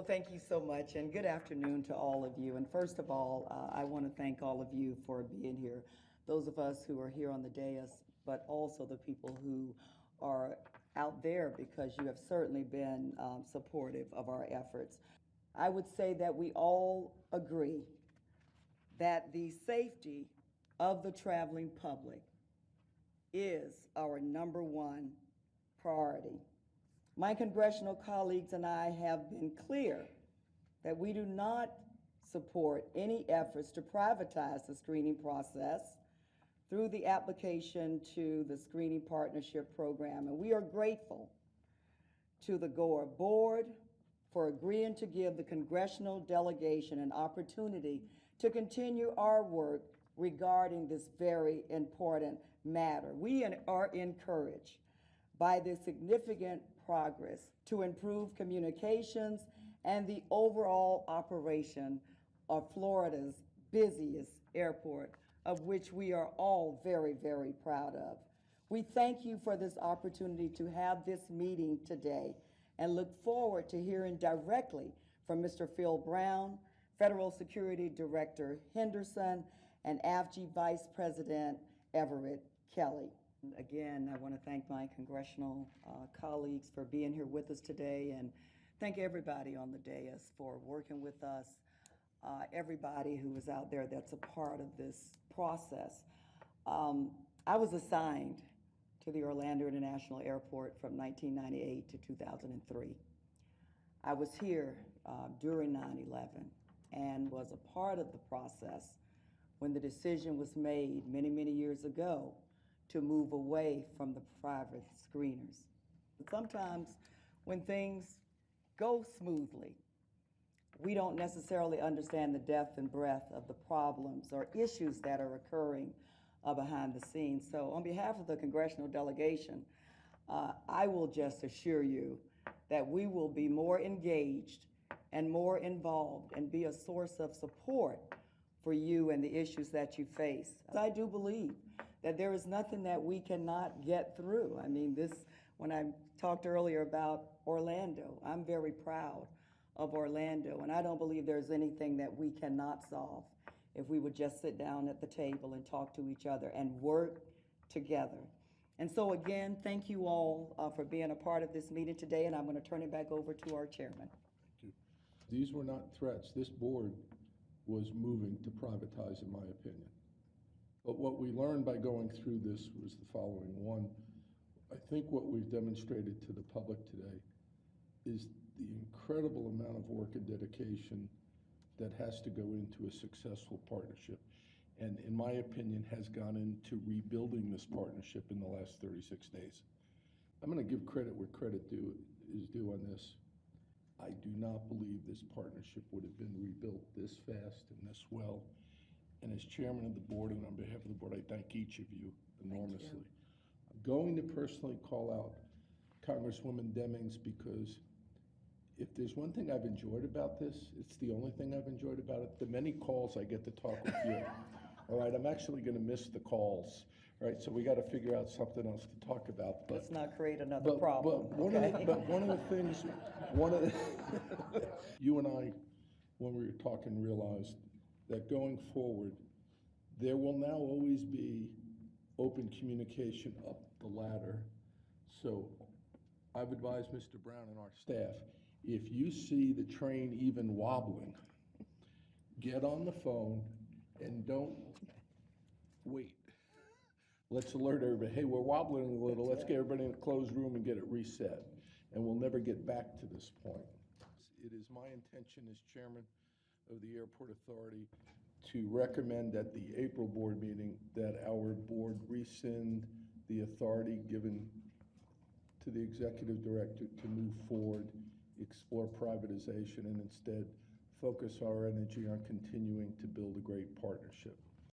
Well, thank you so much, and good afternoon to all of you. And first of all, I want to thank all of you for being here. Those of us who are here on the dais, but also the people who are out there, because you have certainly been supportive of our efforts. I would say that we all agree that the safety of the traveling public is our #1 priority. My congressional colleagues and I have been clear that we do not support any efforts to privatize the screening process through the application to the Screening Partnership Program. And we are grateful to the GOAA board for agreeing to give the congressional delegation an opportunity to continue our work regarding this very important matter. We are encouraged by the significant progress to improve communications and the overall operation of Florida's busiest airport, of which we are all very, very proud of. We thank you for this opportunity to have this meeting today and look forward to hearing directly from Mr. Phil Brown, Federal Security Director Henderson, and AFGE Vice President Everett Kelly. Again, I want to thank my congressional colleagues for being here with us today, and thank everybody on the dais for working with us, everybody who is out there that's a part of this process. I was assigned to the Orlando International Airport from 1998 to 2003. I was here during 9/11 and was a part of the process when the decision was made many, many years ago to move away from the private screeners. Sometimes when things go smoothly, we don't necessarily understand the depth and breadth of the problems or issues that are occurring behind the scenes. So on behalf of the congressional delegation, I will just assure you that we will be more engaged and more involved and be a source of support for you and the issues that you face. I do believe that there is nothing that we cannot get through. I mean, when I talked earlier about Orlando, I'm very proud of Orlando, and I don't believe there's anything that we cannot solve if we would just sit down at the table and talk to each other and work together. And so again, thank you all for being a part of this meeting today, and I'm going to turn it back over to our chairman. Thank you. These were not threats. This board was moving to privatize, in my opinion. But what we learned by going through this was the following. One, I think what we've demonstrated to the public today is the incredible amount of work and dedication that has to go into a successful partnership, and in my opinion has gone into rebuilding this partnership in the last 36 days. I'm going to give credit where credit is due on this. I do not believe this partnership would have been rebuilt this fast and this well. And as chairman of the board and on behalf of the board, I thank each of you enormously. I'm going to personally call out Congresswoman Demings, because if there's one thing I've enjoyed about this, it's the only thing I've enjoyed about it, the many calls I get to talk with you. All right, I'm actually going to miss the calls. All right, so we got to figure out something else to talk about. But, let's not create another problem. But one of the things, you and I, when we were talking, realized that going forward, there will now always be open communication up the ladder. So I've advised Mr. Brown and our staff, if you see the train even wobbling, get on the phone and don't wait. Let's alert everybody, hey, we're wobbling a little, let's get everybody in a closed room and get it reset. And we'll never get back to this point. It is my intention as chairman of the Airport Authority to recommend at the April board meeting that our board rescind the authority given to the executive director to move forward, explore privatization, and instead focus our energy on continuing to build a great partnership.